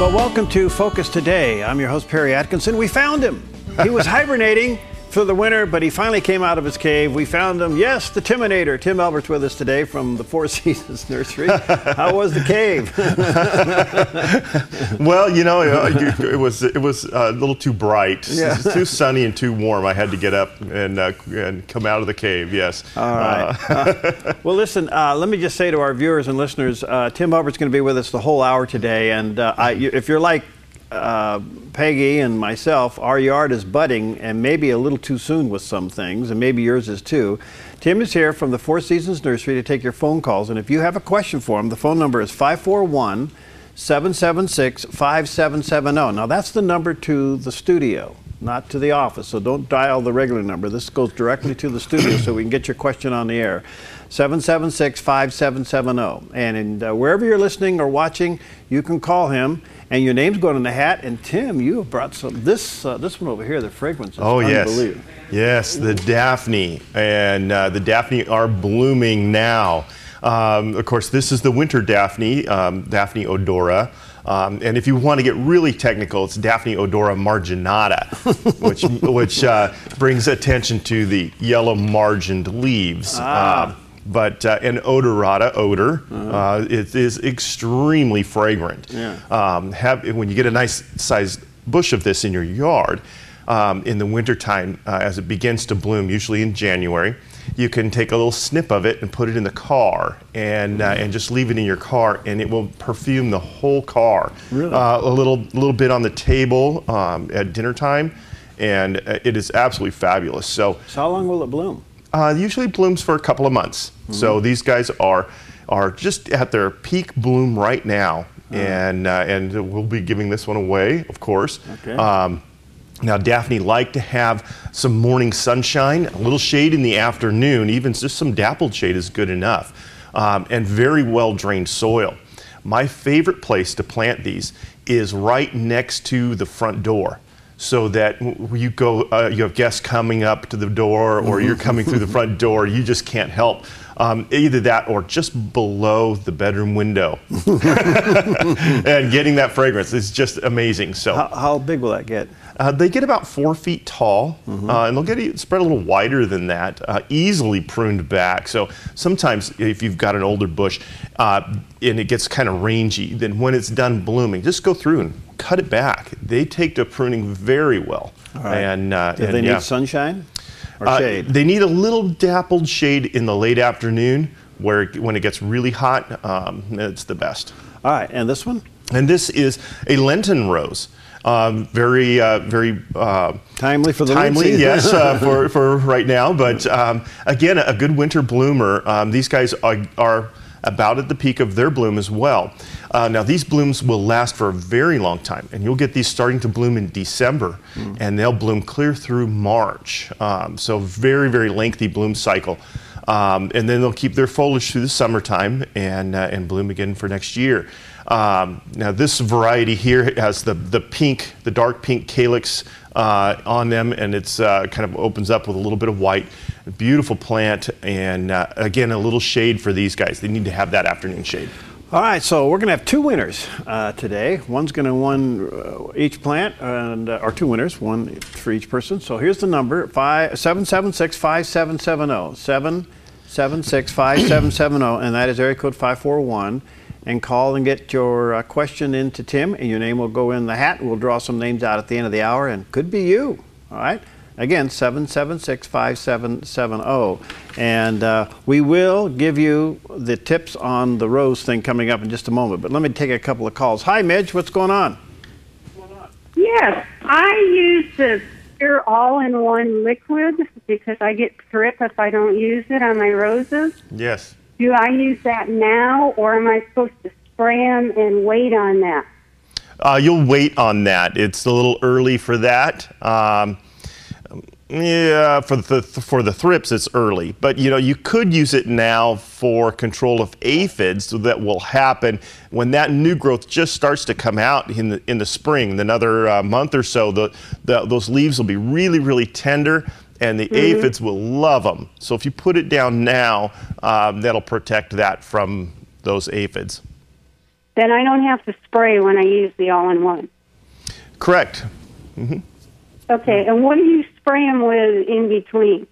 Well, welcome to Focus Today. I'm your host, Perry Atkinson. We found him. He was hibernating for the winter, but he finally came out of his cave. We found him. Yes, the Timinator. Tim Elbert's with us today from the Four Seasons Nursery. How was the cave? Well, you know, it was a little too bright. Yeah. It's too sunny and too warm. I had to get up and come out of the cave. Yes. All right. Well, listen. Let me just say to our viewers and listeners, Tim Elbert's going to be with us the whole hour today, and if you're like Peggy and myself, our yard is budding and maybe a little too soon with some things, and maybe yours is too. Tim is here from the Four Seasons Nursery to take your phone calls, and if you have a question for him, the phone number is 541-776-5770. Now that's the number to the studio, not to the office, so don't dial the regular number. This goes directly to the studio so we can get your question on the air. 776-5770. And wherever you're listening or watching, you can call him, and your name's going in the hat. And Tim, you have brought some, this one over here, the fragrance is unbelievable. Yes, the Daphne, and the Daphne are blooming now. Of course, this is the winter Daphne, Daphne odora. And if you want to get really technical, it's Daphne odora marginata, which brings attention to the yellow margined leaves. But an odorata, odor, it is extremely fragrant. Yeah. When you get a nice sized bush of this in your yard, in the wintertime, as it begins to bloom, usually in January, you can take a little snip of it and put it in the car and just leave it in your car, and it will perfume the whole car. Really? A little bit on the table at dinner time, and it is absolutely fabulous. So how long will it bloom? Usually blooms for a couple of months. Mm-hmm. So these guys are just at their peak bloom right now, and we'll be giving this one away, of course. Okay. Now, Daphne like to have some morning sunshine, a little shade in the afternoon, even just some dappled shade is good enough, and very well drained soil. My favorite place to plant these is right next to the front door, so that you go, you have guests coming up to the door, or you're coming through the front door, you just can't help. Either that or just below the bedroom window. And getting that fragrance is just amazing. So how big will that get? They get about 4 feet tall, and they'll get spread a little wider than that, easily pruned back. So sometimes if you've got an older bush and it gets kind of rangy, then when it's done blooming, just go through and cut it back. They take to pruning very well. All right. Do they need sunshine or shade? They need a little dappled shade in the late afternoon, when it gets really hot, it's the best. All right, and this one? And this is a Lenten rose. Very timely for the timely, yes, for right now. But again, a good winter bloomer. These guys are about at the peak of their bloom as well. Now these blooms will last for a very long time, and you'll get these starting to bloom in December, and they'll bloom clear through March. So very, very lengthy bloom cycle. And then they'll keep their foliage through the summertime and bloom again for next year. Now this variety here has the dark pink calyx on them, and it's kind of opens up with a little bit of white. A beautiful plant, and again, a little shade for these guys. They need to have that afternoon shade. All right, so we're going to have two winners today. One's going to win each plant, or two winners, one for each person. So here's the number, 776-5770, 776-5770, and that is area code 541. And call and get your question into Tim, and your name will go in the hat. We'll draw some names out at the end of the hour, and could be you, all right? Again, 776-5770. And we will give you the tips on the rose thing coming up in just a moment. But let me take a couple of calls. Hi, Midge. What's going on? Yes, I use the Pure All-in-One liquid because I get thrip if I don't use it on my roses. Yes. Do I use that now, or am I supposed to spray them and wait on that? You'll wait on that. It's a little early for that. Yeah, for the thrips, it's early. But you know, you could use it now for control of aphids. So that will happen when that new growth just starts to come out in the spring. Another month or so, those leaves will be really, really tender, and the aphids will love them. So if you put it down now, that'll protect that from those aphids. then I don't have to spray when I use the all-in-one. Correct. Okay, and what do you spray them with in between?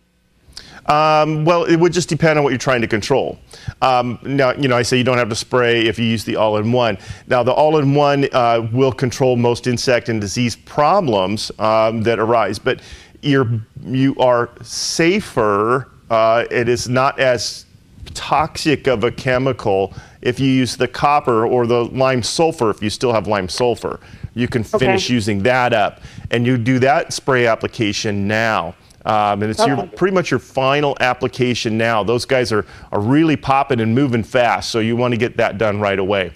Well, it would just depend on what you're trying to control. Now, I say you don't have to spray if you use the all-in-one. Now, the all-in-one will control most insect and disease problems that arise, but you are safer. It is not as toxic of a chemical if you use the copper or the lime sulfur. If you still have lime sulfur, you can finish using that up, and you do that spray application now. And it's pretty much your final application now. Those guys are really popping and moving fast, so you want to get that done right away.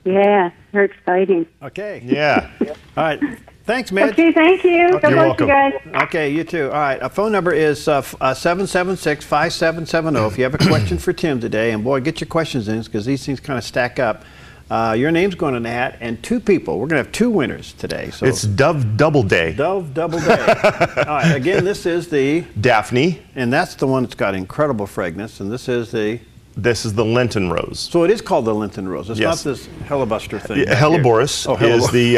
Yeah, they're exciting. Okay. Yeah. All right. Thanks, Mitch. Okay, thank you. Okay. God bless you guys. Okay, you too. All right. Our phone number is 776-5770 if you have a question for Tim today. And boy, get your questions in because these things kind of stack up. Your name's going in the hat, and 2 people. We're going to have 2 winners today. So it's Dove Double Day. Dove Double Day. All right. Again, this is the Daphne. And that's the one that's got incredible fragrance. And this is the Lenten Rose. So it is called the Lenten Rose. It's not this Hellebuster thing. Yeah, Helleborus is the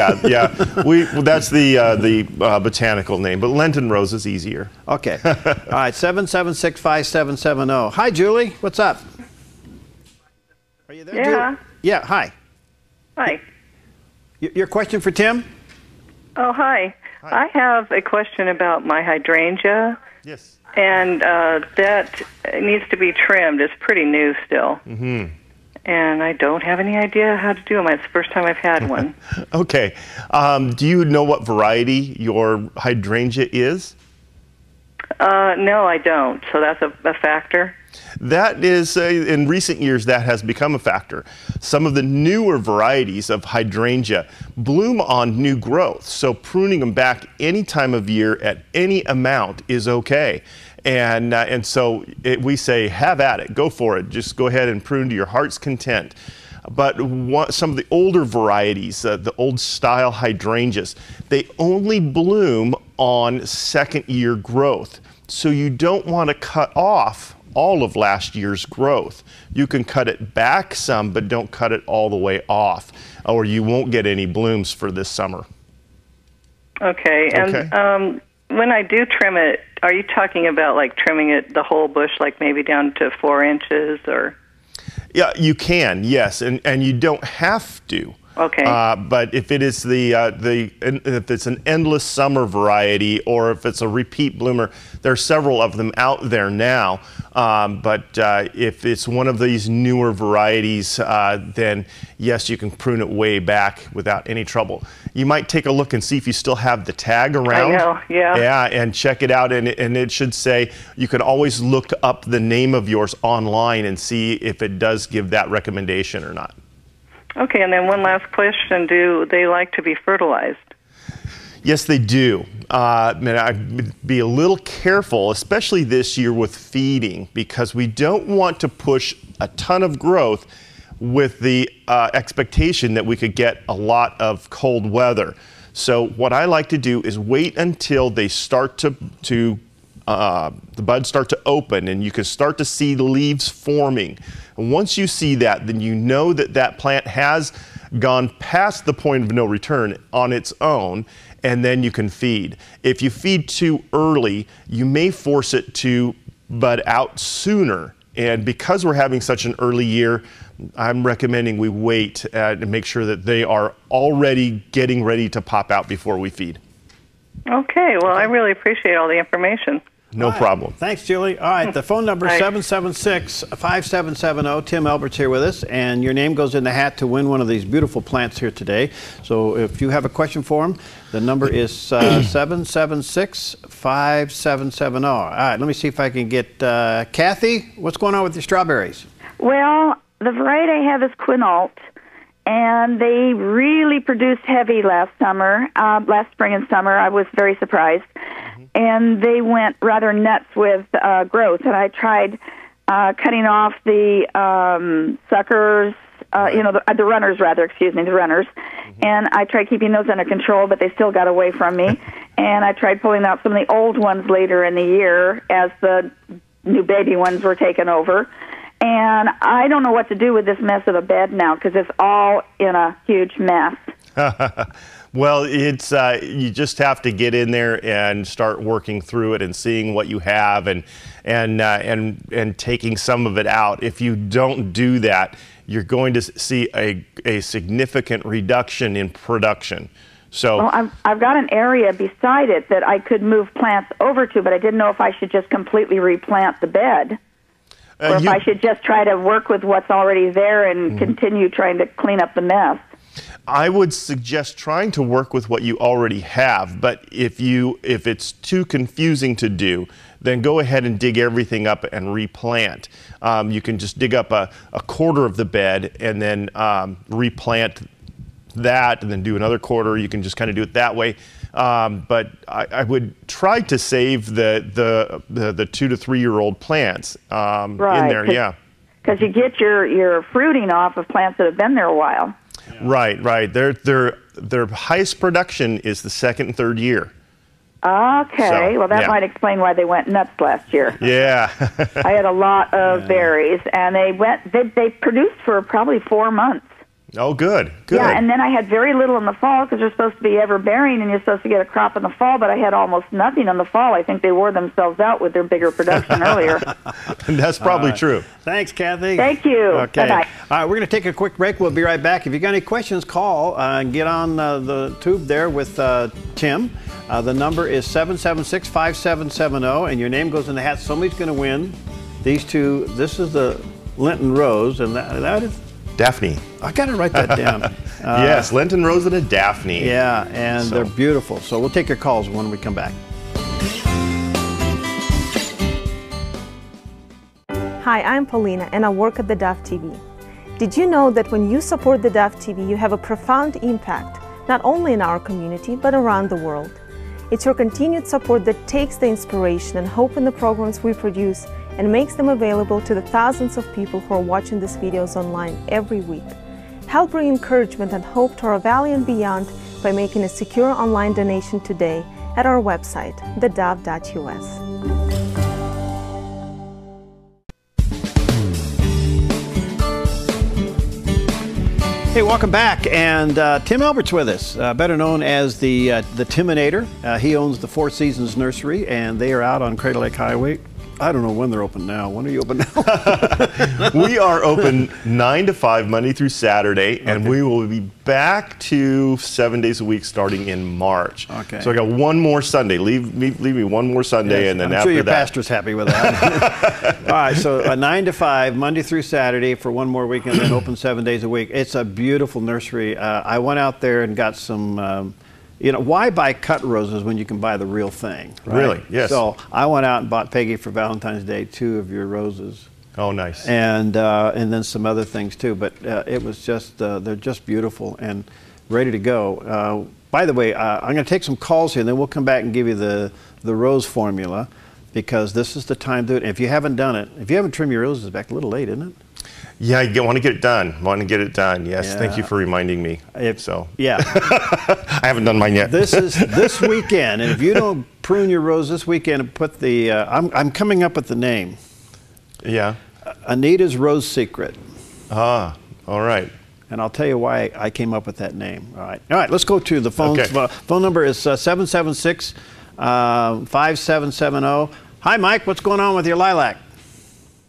that's the botanical name, but Lenten Rose is easier. Okay. All right. 776-5770. Hi, Julie. What's up? Are you there? Yeah. Julie? Yeah. Hi. Hi. Your question for Tim? Oh, hi. I have a question about my hydrangea. Yes. And that needs to be trimmed. It's pretty new still. And I don't have any idea how to do them. It's the first time I've had one. Okay. Do you know what variety your hydrangea is? No, I don't. So that's a factor? That is, in recent years, that has become a factor. Some of the newer varieties of hydrangea bloom on new growth, so pruning them back any time of year at any amount is okay. And so we say, have at it, go for it. Just go ahead and prune to your heart's content. But some of the older varieties, the old style hydrangeas, they only bloom on second-year growth. So you don't want to cut off all of last year's growth. You can cut it back some, but don't cut it all the way off, or you won't get any blooms for this summer. Okay. And when I do trim it, are you talking about like trimming it the whole bush, like maybe down to 4 inches, or? Yeah, you can, yes, and you don't have to. Okay. But if it is if it's an endless summer variety, or if it's a repeat bloomer, there are several of them out there now. But if it's one of these newer varieties, then yes, you can prune it way back without any trouble. You might take a look and see if you still have the tag around. I know, yeah. Yeah, and check it out, and it should say, you can always look up the name of yours online and see if it does give that recommendation or not. Okay, and then one last question. Do they like to be fertilized? Yes, they do. I'd be a little careful, especially this year with feeding, because we don't want to push a ton of growth with the expectation that we could get a lot of cold weather. So what I like to do is wait until they start the buds start to open, and you can start to see the leaves forming. And once you see that, then you know that that plant has gone past the point of no return on its own, and then you can feed. If you feed too early, you may force it to bud out sooner. And because we're having such an early year, I'm recommending we wait and make sure that they are already getting ready to pop out before we feed. Okay, well, I really appreciate all the information. No problem. Thanks, Julie. All right, the phone number is 776-5770. Tim Elbert's here with us, and your name goes in the hat to win one of these beautiful plants here today. So if you have a question for him, the number is 776-5770. All right, let me see if I can get Kathy. What's going on with your strawberries? Well, the variety I have is Quinault, and they really produced heavy last spring and summer. I was very surprised. And they went rather nuts with growth. And I tried cutting off the suckers, the runners, the runners. And I tried keeping those under control, but they still got away from me. And I tried pulling out some of the old ones later in the year as the new baby ones were taken over. And I don't know what to do with this mess of a bed now because it's all in a huge mess. Well, it's you just have to get in there and start working through it and seeing what you have and taking some of it out. If you don't do that, you're going to see a significant reduction in production. So, well, I've got an area beside it that I could move plants over to, but I didn't know if I should just completely replant the bed. Or if I should just try to work with what's already there and continue trying to clean up the mess. I would suggest trying to work with what you already have, but if it's too confusing to do, then go ahead and dig everything up and replant. You can just dig up a quarter of the bed and then replant that, and then do another quarter. You can just kind of do it that way. But I would try to save the 2 to 3 year old plants in there. Yeah, because you get your fruiting off of plants that have been there a while. Right. Their highest production is the second and third year. Okay, well that might explain why they went nuts last year. Yeah. I had a lot of berries, and they produced for probably 4 months. Oh, good. Yeah, and then I had very little in the fall because they're supposed to be ever-bearing, and you're supposed to get a crop in the fall, but I had almost nothing in the fall. I think they wore themselves out with their bigger production earlier. That's probably true. Thanks, Kathy. Thank you. Okay. Bye-bye. All right, we're going to take a quick break. We'll be right back. If you got any questions, call and get on the tube there with Tim. The number is 776-5770, and your name goes in the hat. Somebody's going to win these two. This is the Lenten Rose, and that is... Daphne. I got to write that down. Yes, Lenten Rose and a Daphne. Yeah, and they're beautiful. So we'll take your calls when we come back. Hi, I'm Paulina, and I work at theDove TV. Did you know that when you support theDove TV, you have a profound impact, not only in our community, but around the world? It's your continued support that takes the inspiration and hope in the programs we produce and makes them available to the thousands of people who are watching these videos online every week. Help bring encouragement and hope to our valley and beyond by making a secure online donation today at our website, thedove.us. Hey, welcome back, and Tim Elbert's with us, better known as the Timinator. He owns the Four Seasons Nursery, and they are out on Crater Lake Highway. I don't know when they're open now. When are you open now? We are open 9 to 5 Monday through Saturday, and we will be back to 7 days a week starting in March. Okay. So I got one more Sunday. Leave me one more Sunday, yes, and then I'm after sure your that. pastor's happy with that. All right, so 9 to 5 Monday through Saturday for one more week, and then open 7 days a week. It's a beautiful nursery. I went out there and got some. You know, why buy cut roses when you can buy the real thing? Right? Really? Yes. So I went out and bought Peggy for Valentine's Day 2 of your roses. Oh, nice. And then some other things too. But it was just they're just beautiful and ready to go. By the way, I'm going to take some calls here, and then we'll come back and give you the rose formula, because this is the time to do it. If you haven't done it, if you haven't trimmed your roses back, a little late, isn't it? Yeah, you want to get it done. Yes, thank you for reminding me. Yeah. I haven't done mine yet. This is this weekend, and if you don't prune your rose this weekend and put the, I'm coming up with the name. Yeah. Anita's Rose Secret. Ah, all right. And I'll tell you why I came up with that name. All right, let's go to the phones. Okay. Phone number is 776-5770. Hi, Mike. What's going on with your lilac?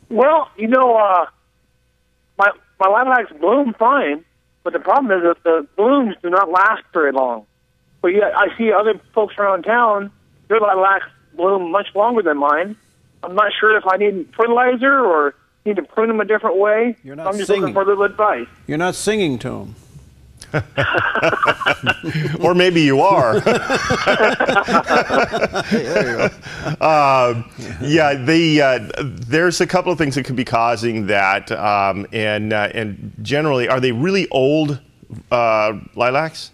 Well, you know, my lilacs bloom fine, but the problem is that the blooms do not last very long. But yet I see other folks around town, their lilacs bloom much longer than mine. I'm not sure if I need fertilizer or need to prune them a different way. You're not I'm just looking for a little advice. You're not singing to them. Or maybe you are. There's a couple of things that could be causing that, and generally, are they really old lilacs?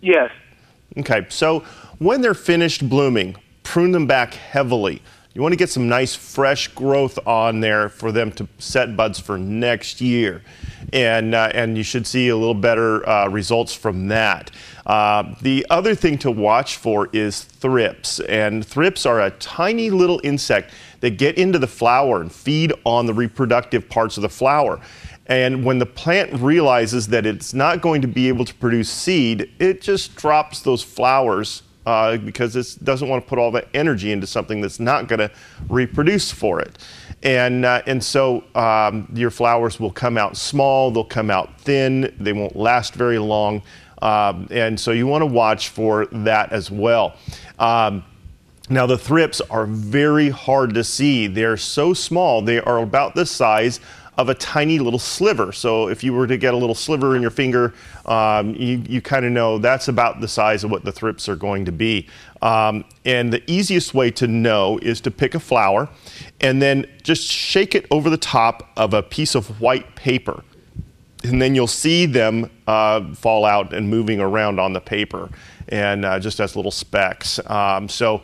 Yes. Okay, so when they're finished blooming, prune them back heavily. You want to get some nice fresh growth on there for them to set buds for next year. and you should see a little better results from that. The other thing to watch for is thrips, and thrips are a tiny little insect that get into the flower and feed on the reproductive parts of the flower. And when the plant realizes that it's not going to be able to produce seed, it just drops those flowers because it doesn't want to put all that energy into something that's not going to reproduce for it. And so your flowers will come out small, they'll come out thin, they won't last very long. And so you want to watch for that as well. Now the thrips are very hard to see. They're so small, they are about the size of a tiny little sliver. So if you were to get a little sliver in your finger, you kind of know that's about the size of what the thrips are going to be. And the easiest way to know is to pick a flower and then just shake it over the top of a piece of white paper. And then you'll see them fall out and moving around on the paper, and just as little specks. So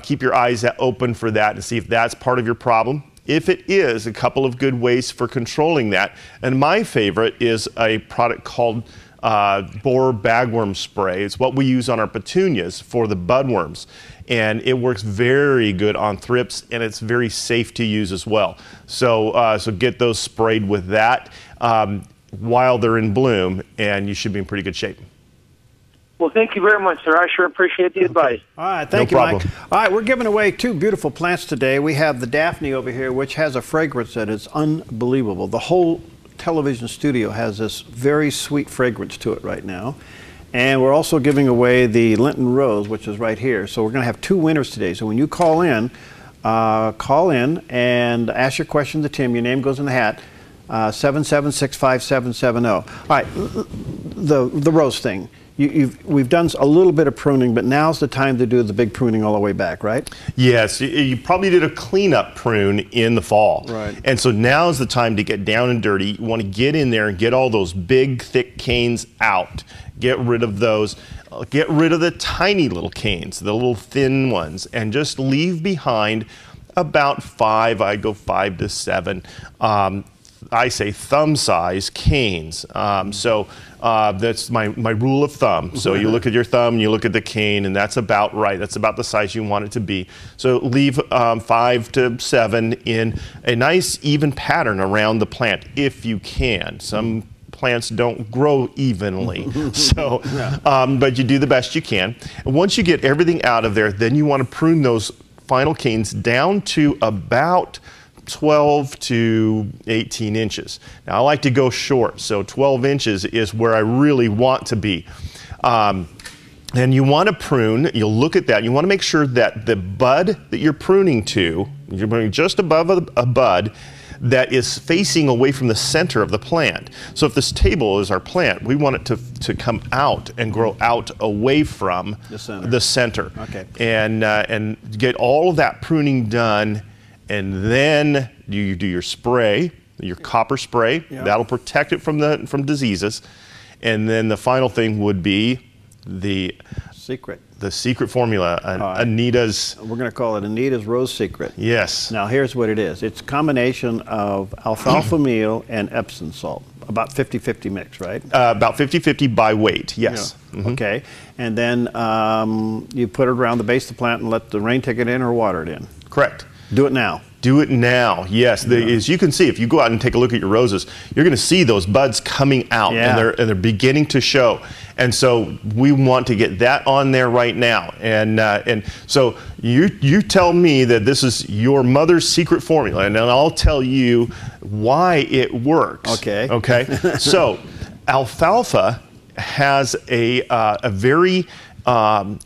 keep your eyes open for that and see if that's part of your problem. If it is, a couple of good ways for controlling that. And my favorite is a product called borer bagworm spray. It's what we use on our petunias for the budworms. And it works very good on thrips, and it's very safe to use as well. So, so get those sprayed with that while they're in bloom, and you should be in pretty good shape. Well, thank you very much, sir. I sure appreciate the advice. All right, thank you, Mike. All right, we're giving away 2 beautiful plants today. We have the Daphne over here, which has a fragrance that is unbelievable. The whole television studio has this very sweet fragrance to it right now. And we're also giving away the Lenten Rose, which is right here. So we're going to have 2 winners today. So when you call in and ask your question to Tim. Your name goes in the hat. 7765770. All right, the rose thing. We've done a little bit of pruning, but now's the time to do the big pruning all the way back, right? Yes, you probably did a cleanup prune in the fall. Right. And so now's the time to get down and dirty. You want to get in there and get all those big, thick canes out. Get rid of those. Get rid of the tiny little canes, the little thin ones, and just leave behind about 5, I'd go 5 to 7. I say thumb-size canes. So that's my rule of thumb. So you look at your thumb, you look at the cane, and that's about right. That's about the size you want it to be. So leave 5 to 7 in a nice even pattern around the plant if you can. Some plants don't grow evenly, so but you do the best you can. And once you get everything out of there, then you want to prune those final canes down to about 12 to 18 inches. Now I like to go short, so 12 inches is where I really want to be. And you want to prune, you'll look at that, you want to make sure that the bud that you're pruning to, you're pruning just above a bud that is facing away from the center of the plant. So if this table is our plant, we want it to come out and grow out away from the center. Okay. And get all of that pruning done. And then you do your spray, your copper spray. Yep. That'll protect it from diseases. And then the final thing would be the secret formula, Anita's. We're going to call it Anita's Rose Secret. Yes. Now here's what it is. It's a combination of alfalfa meal and Epsom salt. About 50-50 mix, right? About 50-50 by weight, yes. Yeah. Okay. And then you put it around the base of the plant and let the rain take it in or water it in. Correct. Do it now. Do it now, yes. As you can see, if you go out and take a look at your roses, you're going to see those buds coming out, and they're beginning to show. And so we want to get that on there right now. And so you tell me that this is your mother's secret formula, and then I'll tell you why it works. Okay. Okay. So alfalfa has a very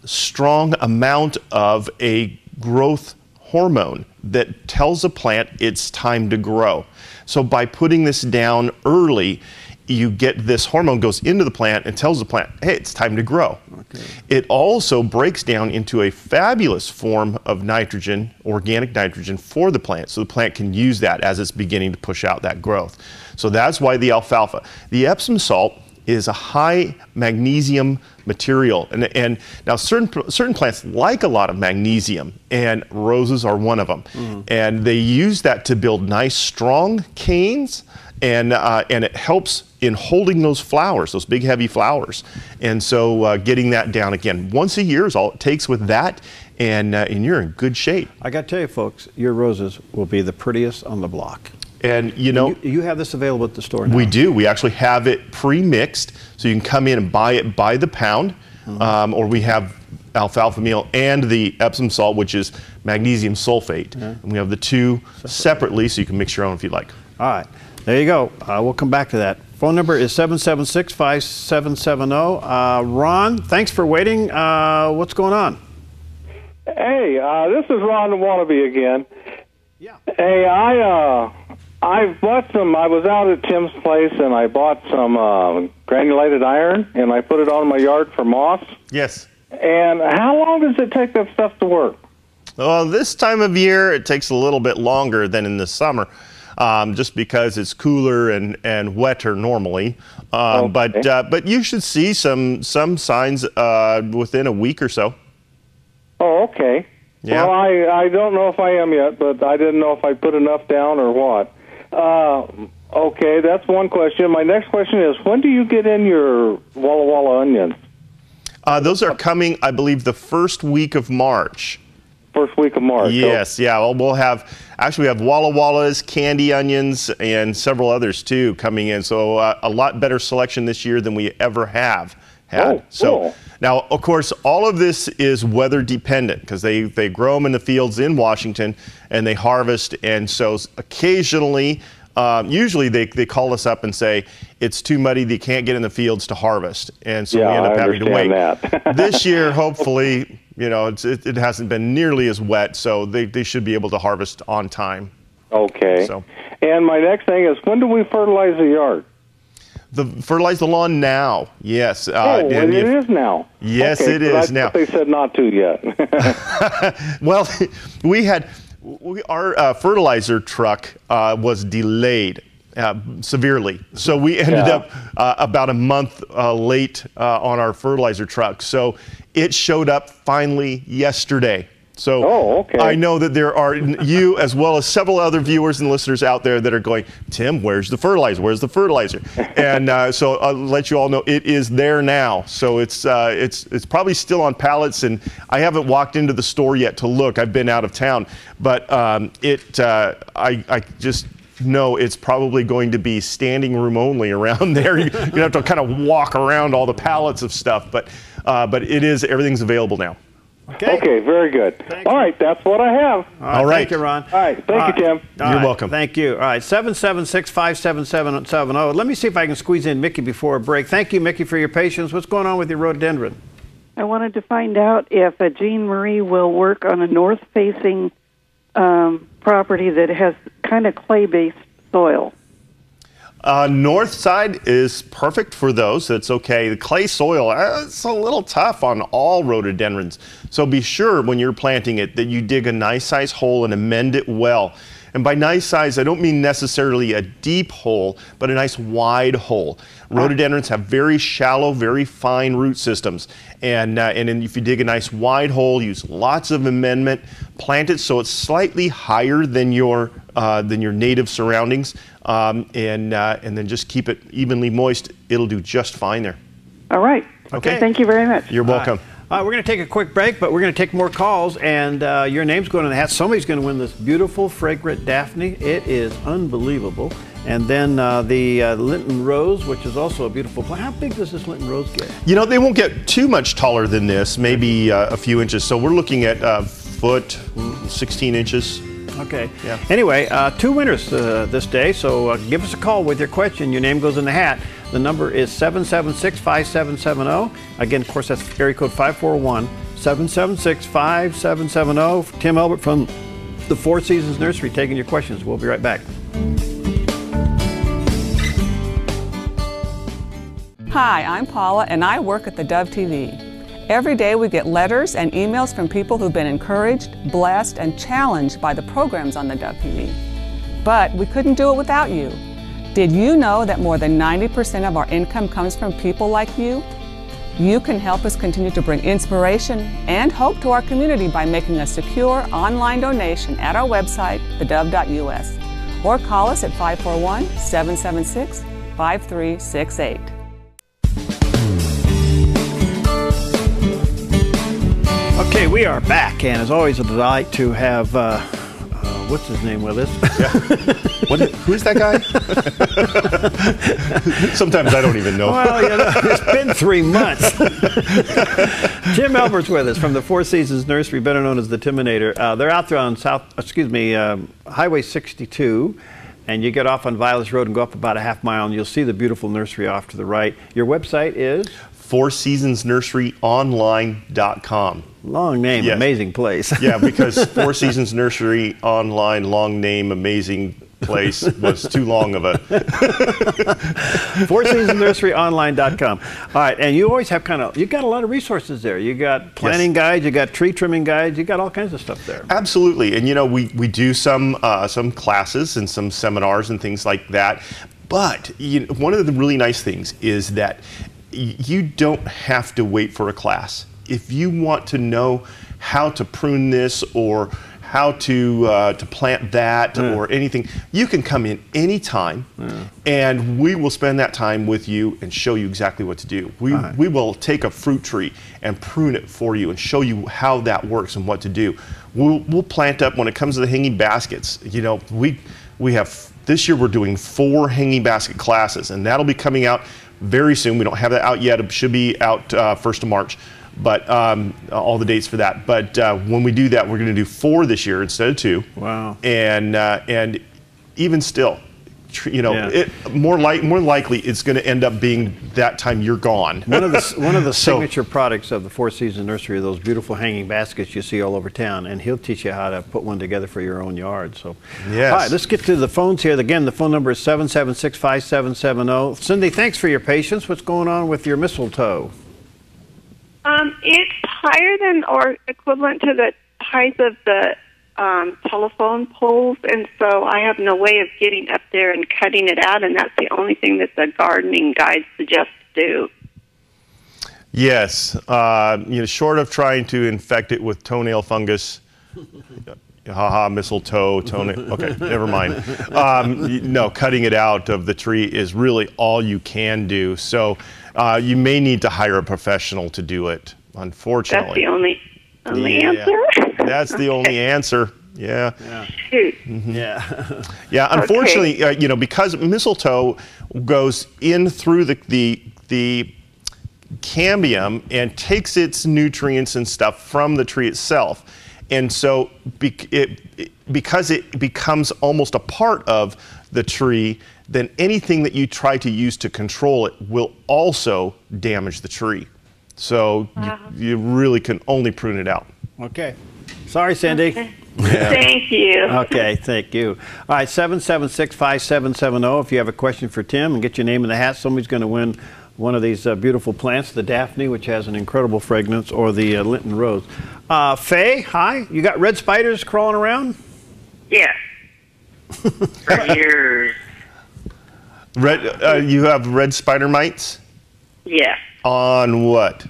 strong amount of a growth hormone that tells a plant it's time to grow. So by putting this down early, you get this hormone goes into the plant and tells the plant, hey, it's time to grow. Okay. It also breaks down into a fabulous form of nitrogen, organic nitrogen, for the plant, so the plant can use that as it's beginning to push out that growth. So that's why the alfalfa. The Epsom salt is a high magnesium material, and now certain plants like a lot of magnesium, and roses are one of them. And they use that to build nice strong canes and it helps in holding those flowers, those big heavy flowers. And so getting that down again once a year is all it takes with that, and you're in good shape. I got to tell you, folks, your roses will be the prettiest on the block. And you know, you have this available at the store now. We do. We actually have it pre-mixed, so you can come in and buy it by the pound, or we have alfalfa meal and the Epsom salt, which is magnesium sulfate. And we have the two separately, so you can mix your own if you like. All right, there you go. We'll come back to that. Phone number is 776-5770. Ron, thanks for waiting. What's going on? Hey, this is Ron the Wannabe again. Yeah. Hey, I bought some. I was out at Tim's place and I bought some granulated iron and I put it on my yard for moss. Yes. And how long does it take that stuff to work? Well, this time of year it takes a little bit longer than in the summer, just because it's cooler and wetter normally. Okay. But you should see some signs within a week or so. Oh, okay. Yeah. Well, I don't know if I am yet, but I didn't know if I put enough down or what. Okay, that's one question. My next question is, when do you get in your Walla Walla onions? Those are coming, I believe, the first week of March. First week of March. Yes, so. yeah. Well, we have Walla Wallas, candy onions, and several others too coming in. So a lot better selection this year than we ever have had. Oh, cool. Now, of course, all of this is weather dependent because they grow them in the fields in Washington and they harvest. And so occasionally, usually they call us up and say it's too muddy, they can't get in the fields to harvest. And so we end up having to wait. That. This year, hopefully, you know, it hasn't been nearly as wet, so they should be able to harvest on time. Okay. So. And my next thing is, when do we fertilize the yard? Fertilize the lawn now. Yes. It is now. Yes, okay, it is now. They said not to yet. Well, our fertilizer truck was delayed severely, so we ended up about a month late on our fertilizer truck. So it showed up finally yesterday. So okay. I know that there are you as well as several other viewers and listeners out there that are going, Tim, where's the fertilizer? Where's the fertilizer? And so I'll let you all know it is there now. So it's probably still on pallets, and I haven't walked into the store yet to look. I've been out of town, but I just know it's probably going to be standing room only around there. You have to kind of walk around all the pallets of stuff, but everything's available now. Okay, very good. Thanks. All right, that's what I have. All right. Thank you, Ron. All right, thank you, Tim. You're welcome. Thank you. All right, 776-5770. Let me see if I can squeeze in Mickey before a break. Thank you, Mickey, for your patience. What's going on with your rhododendron? I wanted to find out if a Jean Marie will work on a north-facing property that has kind of clay-based soil. North side is perfect for those. That's okay. The clay soil, it's a little tough on all rhododendrons. So be sure when you're planting it that you dig a nice size hole and amend it well. And by nice size, I don't mean necessarily a deep hole, but a nice wide hole. Rhododendrons have very shallow, very fine root systems. And if you dig a nice wide hole, use lots of amendment, plant it so it's slightly higher than your native surroundings, and then just keep it evenly moist. It'll do just fine there. All right. Okay. Thank you very much. You're welcome. We're going to take a quick break, but we're going to take more calls, and your name's going in the hat. Somebody's going to win this beautiful, fragrant Daphne. It is unbelievable. And then the Linton Rose, which is also a beautiful plant. How big does this Linton Rose get? You know, they won't get too much taller than this, maybe a few inches. So we're looking at foot, 16 inches. Okay. Yeah. Anyway, 2 winners this day, so give us a call with your question. Your name goes in the hat. The number is 776-5770. Again, of course, that's area code 541-776-5770. Tim Elbert from the Four Seasons Nursery taking your questions. We'll be right back. Hi, I'm Paula, and I work at theDove TV. Every day we get letters and emails from people who've been encouraged, blessed, and challenged by the programs on theDove TV. But we couldn't do it without you. Did you know that more than 90% of our income comes from people like you? You can help us continue to bring inspiration and hope to our community by making a secure online donation at our website, thedove.us. or call us at 541-776-5368. Okay, we are back, and as always, a delight to have, what's his name with us? Yeah. Who's that guy? Sometimes I don't even know. Well, you know, it's been 3 months. Tim Elbert's with us from the Four Seasons Nursery, better known as the Timinator. They're out there on Highway 62, and you get off on Vilas Road and go up about a half mile, and you'll see the beautiful nursery off to the right. Your website is? FourSeasonsNurseryOnline.com. Long name, yes. Amazing place. Yeah, because Four Seasons Nursery Online, long name, amazing place was too long of a. FourSeasonsNurseryOnline.com. All right, and you always have you got a lot of resources there. You got planting guides, you got tree trimming guides, you got all kinds of stuff there. Absolutely, and you know we do some classes and some seminars and things like that. But one of the really nice things is that you don't have to wait for a class. If you want to know how to prune this or how to plant that or anything, you can come in anytime and we will spend that time with you and show you exactly what to do. We will take a fruit tree and prune it for you and show you how that works and what to do. We'll plant up when it comes to the hanging baskets. You know, we have, this year we're doing 4 hanging basket classes, and that'll be coming out very soon. We don't have that out yet. It should be out 1st of March, but all the dates for that. But when we do that, we're going to do 4 this year instead of 2. Wow! And even still, you know, more likely it's going to end up being that time you're gone. One of the signature products of the Four Seasons Nursery are those beautiful hanging baskets you see all over town, and he'll teach you how to put one together for your own yard. So, yes. All right, let's get to the phones here. Again, the phone number is 776-5770. Cindy, thanks for your patience. What's going on with your mistletoe? It's higher than or equivalent to the height of the telephone poles, and so I have no way of getting up there and cutting it out, and that's the only thing that the gardening guide suggests to do. Yes, you know, short of trying to infect it with toenail fungus, mistletoe, toenail, okay, never mind. No, cutting it out of the tree is really all you can do, so you may need to hire a professional to do it, unfortunately. That's the only answer? That's the only answer. Yeah. Shoot. Yeah. Unfortunately, you know, because mistletoe goes in through the cambium and takes its nutrients and stuff from the tree itself, and so because it becomes almost a part of the tree, then anything that you try to use to control it will also damage the tree. So you really can only prune it out. Okay. Sorry, Cindy. Okay. Yeah. Thank you. Okay, thank you. All right, 776-5770. If you have a question for Tim, and get your name in the hat, somebody's going to win one of these beautiful plants, the Daphne, which has an incredible fragrance, or the Linton Rose. Faye, hi. You got red spiders crawling around? Yeah. For years. You have red spider mites? Yeah. On what?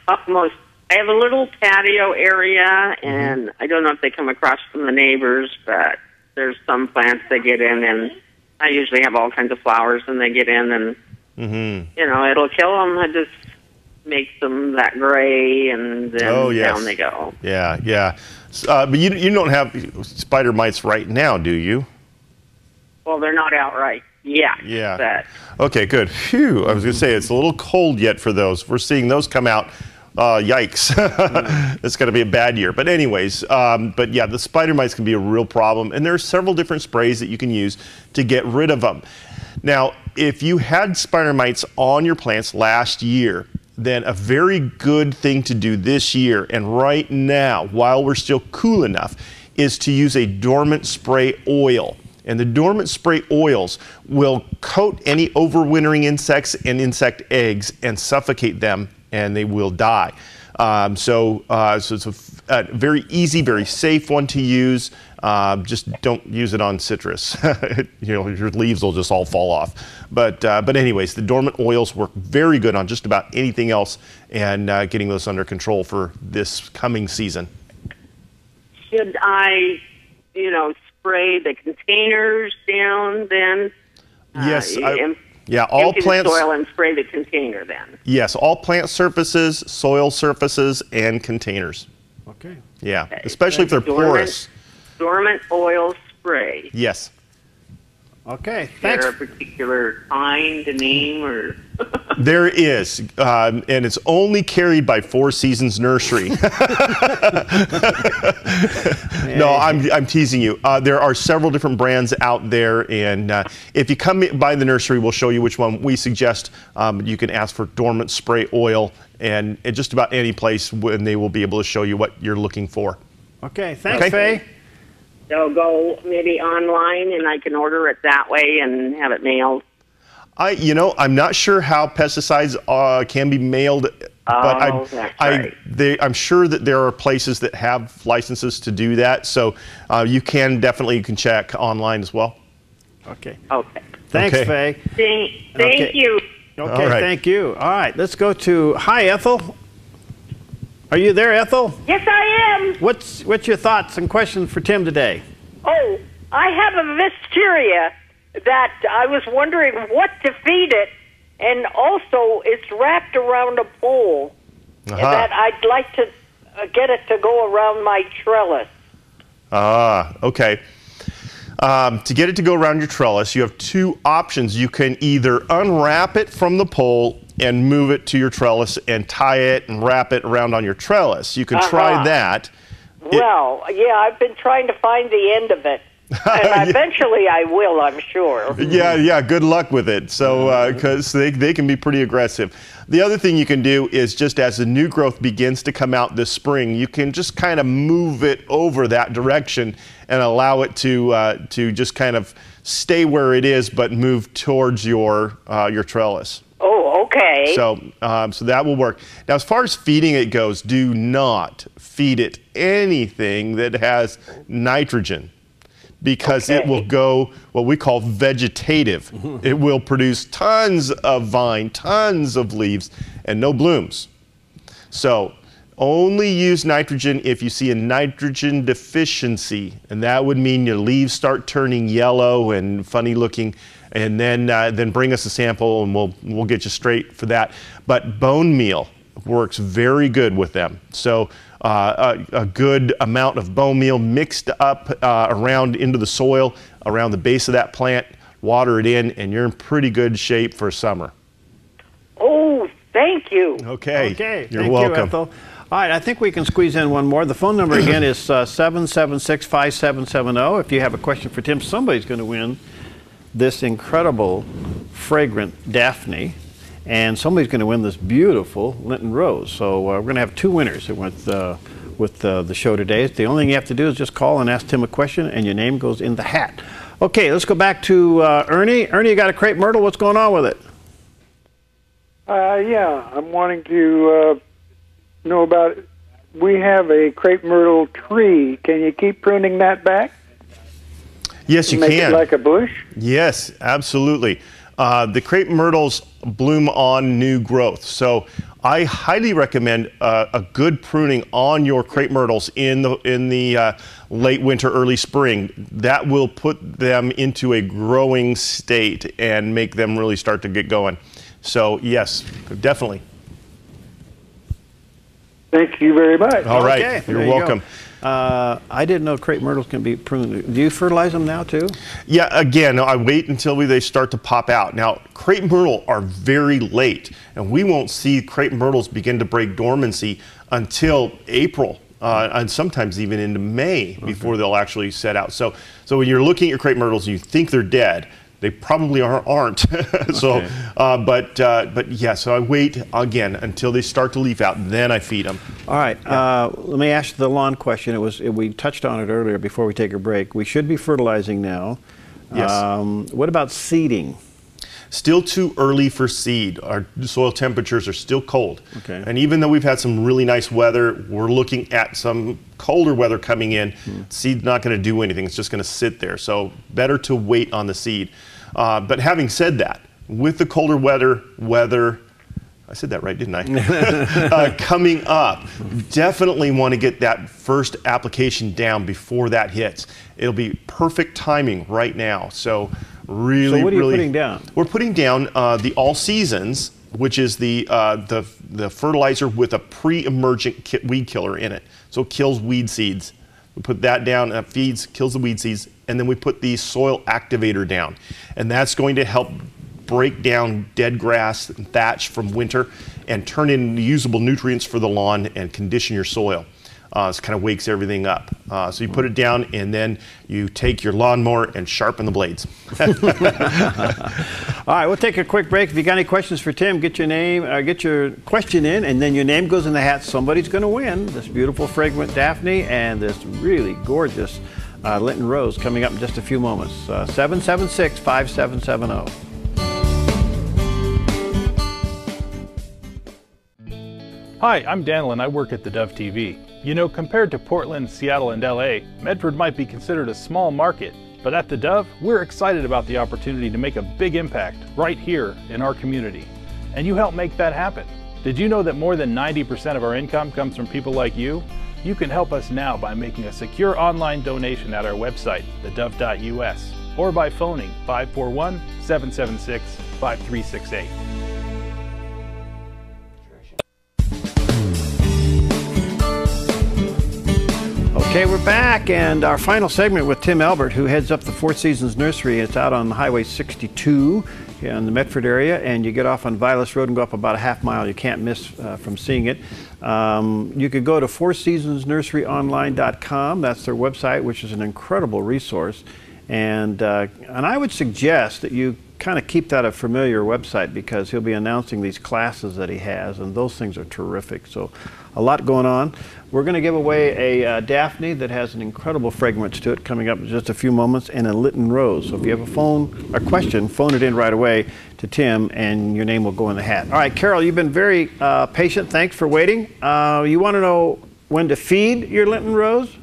Almost. I have a little patio area, and I don't know if they come across from the neighbors, but there's some plants they get in, and I usually have all kinds of flowers, and they get in, and, you know, it'll kill them. I just make them that gray, and then down they go. Yeah, yeah. But you don't have spider mites right now, do you? Well, they're not outright. Yeah. Yeah. Okay, good. Phew. I was going to say, it's a little cold yet for those. We're seeing those come out. Yikes. It's going to be a bad year. But anyways, but yeah, the spider mites can be a real problem. And there are several different sprays that you can use to get rid of them. Now, if you had spider mites on your plants last year, then a very good thing to do this year and right now, while we're still cool enough, is to use a dormant spray oil. And the dormant spray oils will coat any overwintering insects and insect eggs and suffocate them, and they will die. So it's a very easy, very safe one to use. Just don't use it on citrus. You know, your leaves will just all fall off. But anyways, the dormant oils work very good on just about anything else, and getting those under control for this coming season. Should I spray the containers down then? Yes. Yeah, all all plants. The soil and spray the container then. Yes, all plant surfaces, soil surfaces, and containers. Okay. Yeah, especially if they're porous. Dormant oil spray. Yes. Okay. Thanks. Is there a particular kind, a name, or? There is, and it's only carried by Four Seasons Nursery. No, I'm teasing you. There are several different brands out there, and if you come by the nursery, we'll show you which one we suggest. You can ask for dormant spray oil, and at just about any place, and they will be able to show you what you're looking for. Okay, thanks, Faye. So go maybe online, and I can order it that way and have it mailed. I'm not sure how pesticides can be mailed, but I'm sure that there are places that have licenses to do that. So you can check online as well. Okay. Okay. Thanks, Faye. Thank you. Okay, thank you. All right, let's go to, hi, Ethel. Are you there, Ethel? Yes, I am. What's your thoughts and questions for Tim today? Oh, I have a wisteria that I was wondering what to feed it, and also it's wrapped around a pole that I'd like to get it to go around my trellis. Okay. To get it to go around your trellis, you have two options. You can either unwrap it from the pole and move it to your trellis and tie it and wrap it around on your trellis. You can try that. Well, yeah, I've been trying to find the end of it. And eventually I will, I'm sure. Yeah, good luck with it. So, because they can be pretty aggressive. The other thing you can do is just as the new growth begins to come out this spring, you can just kind of move it over that direction and allow it to just kind of stay where it is, but move towards your trellis. Oh, okay. So that will work. Now, as far as feeding it goes, do not feed it anything that has nitrogen, because it will go what we call vegetative. It will produce tons of vine, tons of leaves, and no blooms. So only use nitrogen if you see a nitrogen deficiency, and that would mean your leaves start turning yellow and funny looking, and then bring us a sample and we'll get you straight for that. But bone meal works very good with them. So a good amount of bone meal mixed up around into the soil, around the base of that plant, water it in, and you're in pretty good shape for summer. Oh, thank you. Okay. You're welcome. You, Ethel. All right, I think we can squeeze in one more. The phone number again is 776-5770. If you have a question for Tim, somebody's going to win this incredible fragrant Daphne, and somebody's going to win this beautiful Linton Rose. So we're going to have two winners with the show today. The only thing you have to do is just call and ask Tim a question, and your name goes in the hat. Okay, let's go back to Ernie. Ernie, you got a crepe myrtle. What's going on with it? Yeah, I'm wanting to know about it. We have a crepe myrtle tree. Can you keep pruning that back? Yes, you can. Make it like a bush? Yes, absolutely. The crepe myrtles bloom on new growth. So I highly recommend a good pruning on your crepe myrtles in the late winter, early spring. That will put them into a growing state and make them really start to get going. So yes, definitely. Thank you very much. All right, okay, you're welcome. I didn't know crepe myrtles can be pruned. Do you fertilize them now too? Yeah, again, I wait until they start to pop out. Now, crepe myrtle are very late, and we won't see crepe myrtles begin to break dormancy until April, and sometimes even into May before they'll actually set out. So when you're looking at your crepe myrtles and you think they're dead, they probably aren't. So, but yeah, so I wait again until they start to leaf out, then I feed them. All right, let me ask you the lawn question. We touched on it earlier before we take a break. We should be fertilizing now. Yes. What about seeding? Still too early for seed. Our soil temperatures are still cold. Okay. And even though we've had some really nice weather, we're looking at some colder weather coming in. Seed's not going to do anything. It's just going to sit there. So better to wait on the seed. But having said that, with the colder weather, I said that right, didn't I? Coming up, definitely want to get that first application down before that hits. It'll be perfect timing right now. So really, so what are you putting down? We're putting down the All Seasons, which is the fertilizer with a pre-emergent weed killer in it. So it kills weed seeds. We put that down, and that kills the weed seeds, and then we put the soil activator down. And that's going to help break down dead grass and thatch from winter and turn in usable nutrients for the lawn and condition your soil. It kind of wakes everything up. So you put it down, and then you take your lawnmower and sharpen the blades. All right, we'll take a quick break. If you got any questions for Tim, get your name, get your question in, and then your name goes in the hat. Somebody's going to win this beautiful fragrant Daphne and this really gorgeous Lenten Rose coming up in just a few moments. 776-5770. Hi, I'm Daniel and I work at theDove TV. You know, compared to Portland, Seattle, and LA, Medford might be considered a small market, but at theDove, we're excited about the opportunity to make a big impact right here in our community. And you help make that happen. Did you know that more than 90% of our income comes from people like you? You can help us now by making a secure online donation at our website, thedove.us, or by phoning 541-776-5368. Okay, we're back, and our final segment with Tim Elbert, who heads up the Four Seasons Nursery. It's out on Highway 62 in the Medford area, and you get off on Vilas Road and go up about a half mile. You can't miss from seeing it. You could go to fourseasonsnurseryonline.com. That's their website, which is an incredible resource. And I would suggest that you kind of keep that a familiar website, because he'll be announcing these classes that he has, and those things are terrific. So a lot going on. We're going to give away a Daphne that has an incredible fragrance to it coming up in just a few moments, and a Lenten Rose. So if you have a question, phone it in right away to Tim, and your name will go in the hat. All right, Carol, you've been very patient. Thanks for waiting. You want to know when to feed your Lenten Rose?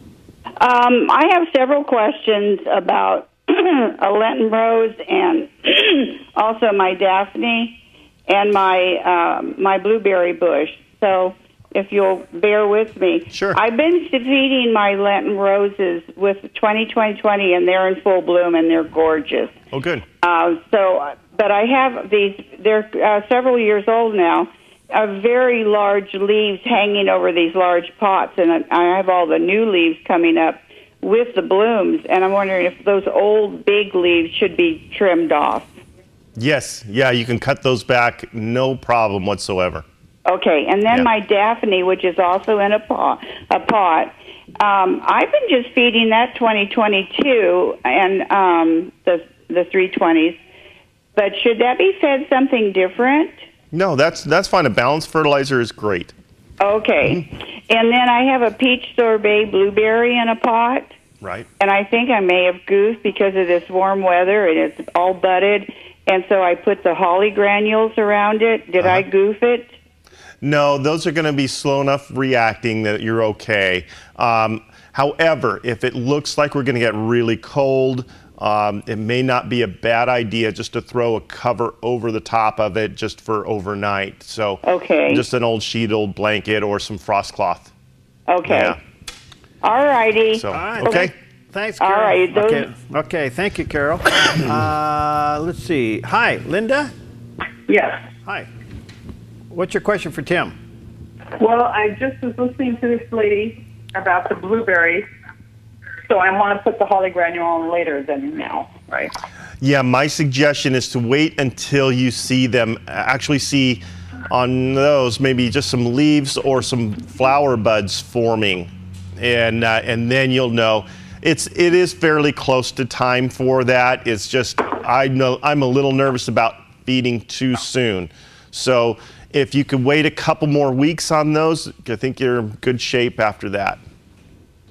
I have several questions about a Lenten Rose and also my Daphne and my blueberry bush. So if you'll bear with me. Sure. I've been feeding my Lenten Roses with 20-20-20, and they're in full bloom, and they're gorgeous. Oh, good. But I have these, they're several years old now, very large leaves hanging over these large pots, and I have all the new leaves coming up with the blooms, and I'm wondering if those old big leaves should be trimmed off. Yes, yeah, you can cut those back, no problem whatsoever. Okay, and then my Daphne, which is also in a pot. I've been just feeding that 2022 and the 320s, but should that be fed something different? No, that's fine. A balanced fertilizer is great. Okay, and then I have a peach sorbet blueberry in a pot. Right. And I think I may have goofed because of this warm weather, and it's all budded, and so I put the holly granules around it. Did I goof it? No, those are going to be slow enough reacting that you're okay. However, if it looks like we're going to get really cold, it may not be a bad idea just to throw a cover over the top of it just for overnight. So just an old sheet, old blanket, or some frost cloth. Okay. Yeah. All righty. So, okay. Thanks, Carol. All right. Okay, thank you, Carol. Let's see. Hi, Linda? Yes. Hi. What's your question for Tim? Well, I just was listening to this lady about the blueberries, so I want to put the holly granule on later than now, right? Yeah, my suggestion is to wait until you see them, actually see on those maybe just some leaves or some flower buds forming, and then you'll know. It is fairly close to time for that. It's just I know I'm a little nervous about feeding too soon, so if you could wait a couple more weeks on those, I think you're in good shape after that.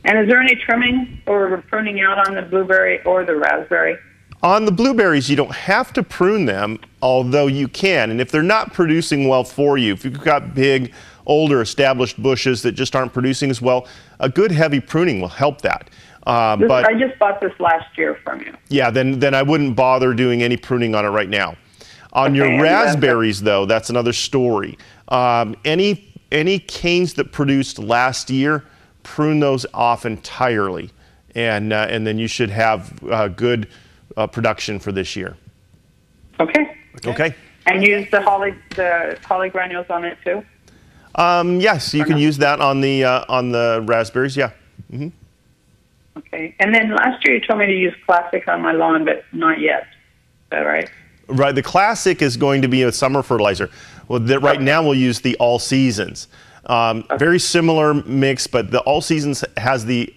And is there any trimming or pruning out on the blueberry or the raspberry? On the blueberries, you don't have to prune them, although you can. And if they're not producing well for you, if you've got big, older, established bushes that just aren't producing as well, a good heavy pruning will help that. But I just bought this last year from you. Yeah, then I wouldn't bother doing any pruning on it right now. On your raspberries, though, that's another story. Any canes that produced last year, prune those off entirely, and then you should have good production for this year. Okay. Okay. And use the holly granules on it too. Yes, you can use that on the raspberries. Yeah. Mm-hmm. Okay. And then last year you told me to use Classic on my lawn, but not yet. Is that right? Right. The Classic is going to be a summer fertilizer. Well, right now we'll use the All Seasons. Very similar mix, but the All Seasons has the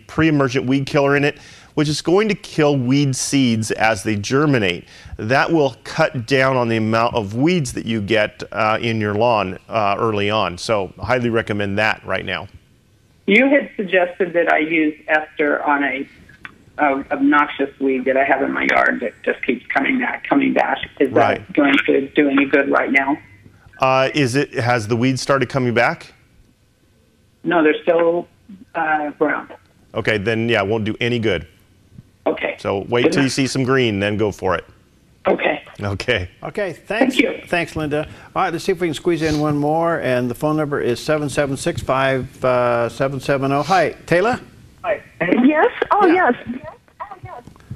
pre-emergent weed killer in it, which is going to kill weed seeds as they germinate. That will cut down on the amount of weeds that you get in your lawn early on. So I highly recommend that right now. You had suggested that I use ester on a obnoxious weed that I have in my yard that just keeps coming back. Is that going to do any good right now? Has the weeds started coming back? No, they're still brown. Okay, then yeah, it won't do any good. Okay. So wait till you see some green, then go for it. Okay. Okay. Okay, thanks. Thank you. Thanks, Linda. All right, let's see if we can squeeze in one more, and the phone number is 776-5770. Hi, Taylor? Hi. Yes? Oh, yes.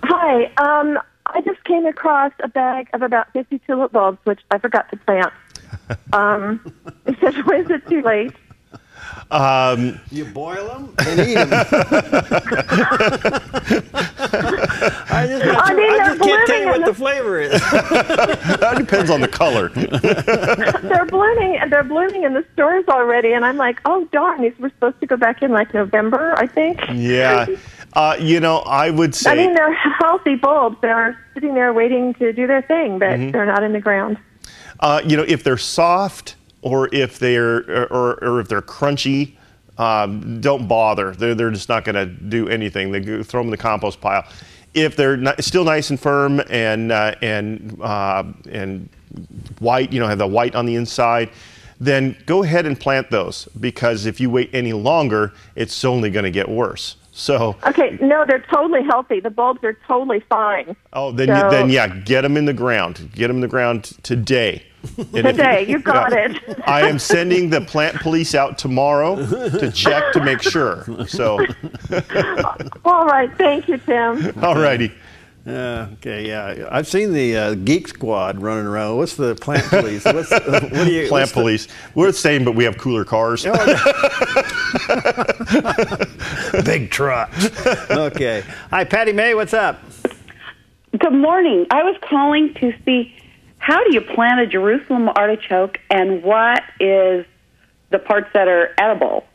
Hi. I just came across a bag of about 50 tulip bulbs, which I forgot to plant. It says, when is it too late? You boil them and eat them. I just can't tell you what the flavor is. That depends on the color. They're blooming in the stores already, and I'm like, oh darn, these were supposed to go back in like November, I think. Yeah. I would say. I mean, they're healthy bulbs. They're sitting there waiting to do their thing, but they're not in the ground. If they're soft or if they're crunchy, don't bother. They're just not going to do anything. They throw them in the compost pile. If they're still nice and firm and white, have the white on the inside, then go ahead and plant those, because if you wait any longer, it's only going to get worse. So okay, no, they're totally healthy. The bulbs are totally fine. Oh, then yeah, get them in the ground. Get them in the ground today. Today, you got it. I am sending the plant police out tomorrow to check to make sure. So. All right, thank you, Tim. All righty. Okay, yeah. I've seen the Geek Squad running around. What's the plant police? Plant police. We're the same, but we have cooler cars. Big trucks. Okay. Hi, Patty Mae. What's up? Good morning. I was calling to see, how do you plant a Jerusalem artichoke, and what is the parts that are edible?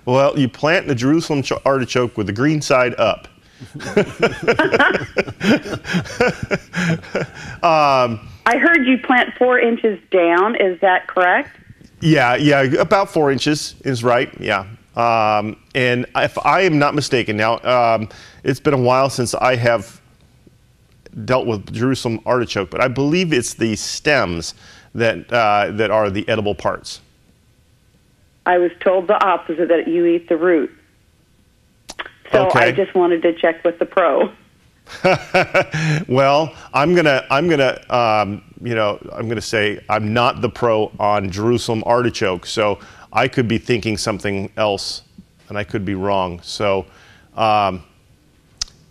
Well, you plant the Jerusalem artichoke with the green side up. I heard you plant 4 inches down. Is that correct? Yeah, about 4 inches is right. Yeah, and if I am not mistaken, now it's been a while since I have dealt with Jerusalem artichoke, but I believe it's the stems that are the edible parts. I was told the opposite, that you eat the root. So I just wanted to check with the pro. Well, I'm gonna say I'm not the pro on Jerusalem artichoke, so I could be thinking something else, and I could be wrong. So,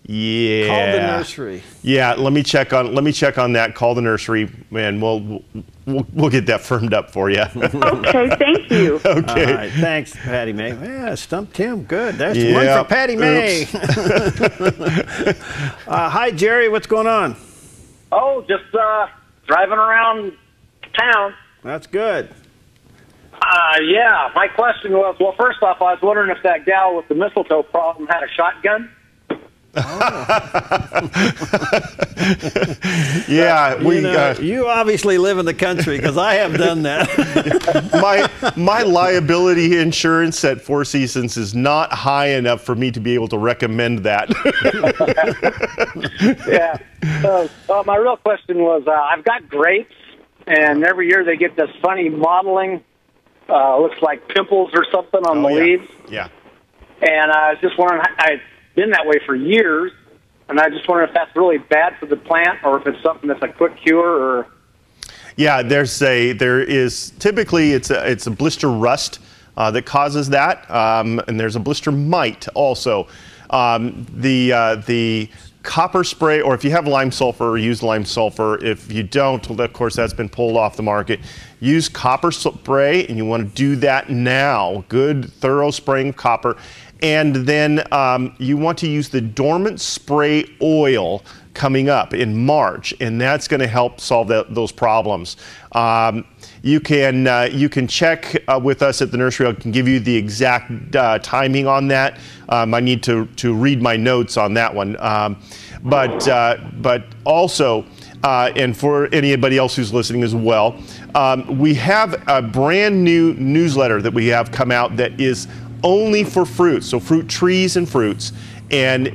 yeah. Call the nursery. Yeah, let me check on that. Call the nursery, and we'll get that firmed up for you. Okay, thank you. Okay. All right, thanks, Patty Mae. Yeah, stumped him. Good. That's one for Patty Mae. Hi, Jerry. What's going on? Oh, just driving around town. That's good. Yeah, my question was, well, first off, I was wondering if that gal with the mistletoe problem had a shotgun. Yeah, you obviously live in the country, because I have done that. my liability insurance at Four Seasons is not high enough for me to be able to recommend that. Yeah. My real question was, I've got grapes, and every year they get this funny mottling, looks like pimples or something on the leaves. Yeah. And I was just wondering, I've been that way for years, And I just wonder if that's really bad for the plant, or if it's something that's a quick cure, or... Yeah, there is typically it's a blister rust that causes that, and there's a blister mite also. The copper spray, or if you have lime sulfur, use lime sulfur. If you don't, well, of course, that's been pulled off the market. Use copper spray, and you want to do that now. Good, thorough spraying of copper. And then you want to use the dormant spray oil coming up in March, and that's going to help solve those problems. You can check with us at the nursery. I can give you the exact timing on that. I need to read my notes on that one. But also, and for anybody else who's listening as well, we have a brand new newsletter that we have come out that is only for fruits, so fruit trees and fruits. And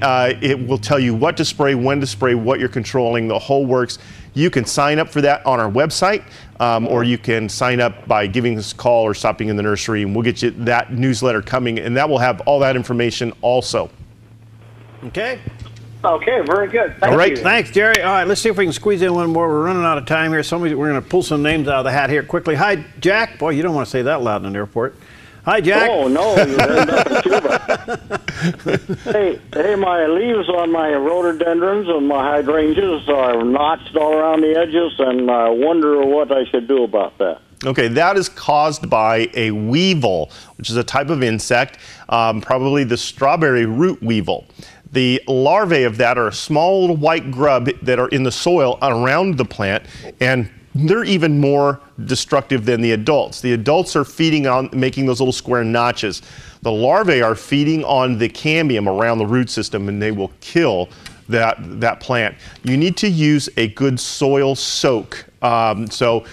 it will tell you what to spray, when to spray, what you're controlling, the whole works. You can sign up for that on our website, or you can sign up by giving us a call or stopping in the nursery, and we'll get you that newsletter coming, and that will have all that information also. Okay. Okay, very good. Thank all right, you. Thanks, Jerry. All right, let's see if we can squeeze in one more. We're running out of time here. We're going to pull some names out of the hat here quickly. Hi, Jack. Boy, you don't want to say that loud in an airport. Hi, Jack. Oh, no, you're up in Cuba. Hey, my leaves on my rhododendrons and my hydrangeas are notched all around the edges, and I wonder what I should do about that. Okay, that is caused by a weevil, which is a type of insect, probably the strawberry root weevil. The larvae of that are a small little white grub that are in the soil around the plant, and they're even more destructive than the adults. The adults are feeding on making those little square notches. The larvae are feeding on the cambium around the root system, and they will kill that plant. You need to use a good soil soak. So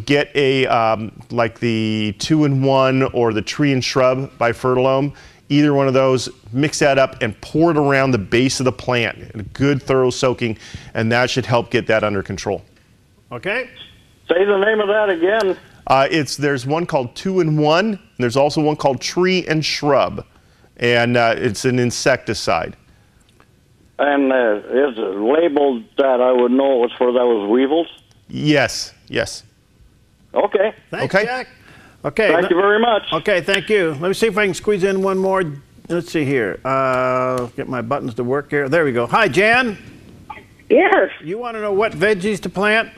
get a like the 2-in-1 or the Tree and Shrub by Fertilome. Either one of those, mix that up and pour it around the base of the plant. A good thorough soaking, and that should help get that under control. Okay. Say the name of that again. There's one called 2-in-1. And there's also one called Tree and Shrub, and it's an insecticide. And is it labeled that I would know it was for those weevils? Yes. Yes. Okay. Thanks, okay. Jack. Okay. Thank you very much. Okay, thank you. Let me see if I can squeeze in one more. Let's see here. Get my buttons to work here. There we go. Hi, Jan. Yes. You want to know what veggies to plant?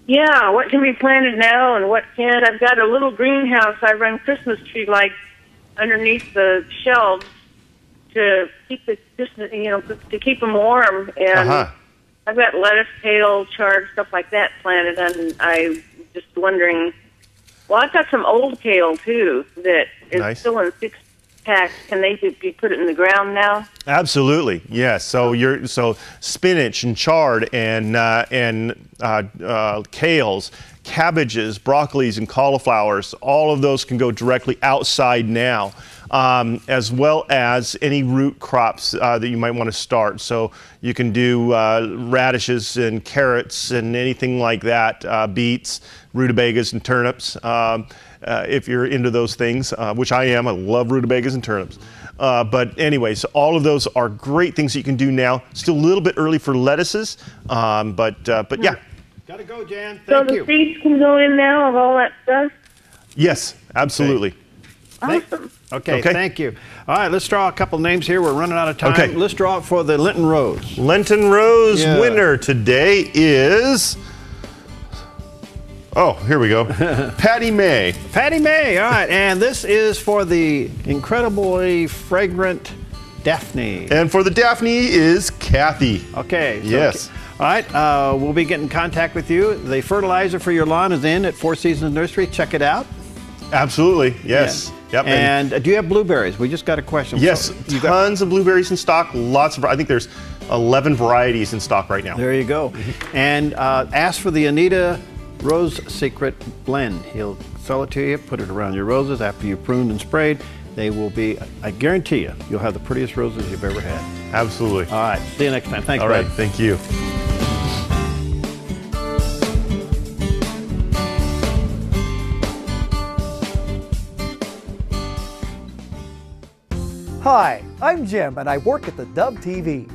Yeah, what can be planted now and what can't. I've got a little greenhouse. I run Christmas tree lights underneath the shelves to keep the Christmas, to keep them warm. And I've got lettuce, kale, chard, stuff like that planted. And I'm just wondering. Well, I've got some old kale too that is still in 6-packs. Can they be put it in the ground now? Absolutely, yes. So spinach and chard and kales, cabbages, broccolis, and cauliflowers. All of those can go directly outside now, as well as any root crops that you might want to start. So you can do radishes and carrots and anything like that, beets, rutabagas, and turnips. If you're into those things, which I am. I love rutabagas and turnips. But anyways, all of those are great things that you can do now. Still a little bit early for lettuces, but yeah. Gotta go, Jan. Thank you. So the seeds can go in now of all that stuff? Yes, absolutely. Awesome. Okay, thank you. All right, let's draw a couple names here. We're running out of time. Okay. Let's draw it for the Linton Rose. Linton Rose winner today is... Oh, here we go. Patty May. Patty May, all right. And this is for the incredibly fragrant Daphne. And for the Daphne is Kathy. Okay. So, yes. All right, we'll be getting in contact with you. The fertilizer for your lawn is in at Four Seasons Nursery. Check it out. Absolutely, yes. Yeah. Yep. And do you have blueberries? We just got a question. Yes, tons of blueberries in stock. Lots of, I think there's 11 varieties in stock right now. There you go. And ask for the Anita Rose Secret Blend. He'll sell it to you, put it around your roses after you've pruned and sprayed. They will be, I guarantee you'll have the prettiest roses you've ever had. Absolutely. All right, see you next time. Thanks, All right, thank you. Hi, I'm Jim and I work at theDove TV.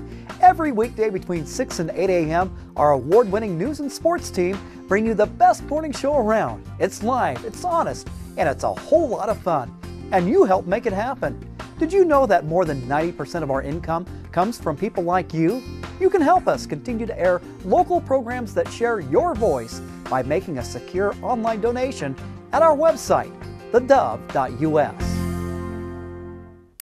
Every weekday between 6 and 8 a.m., our award-winning news and sports team bring you the best morning show around. It's live, it's honest, and it's a whole lot of fun. And you help make it happen. Did you know that more than 90% of our income comes from people like you? You can help us continue to air local programs that share your voice by making a secure online donation at our website, theDove.us.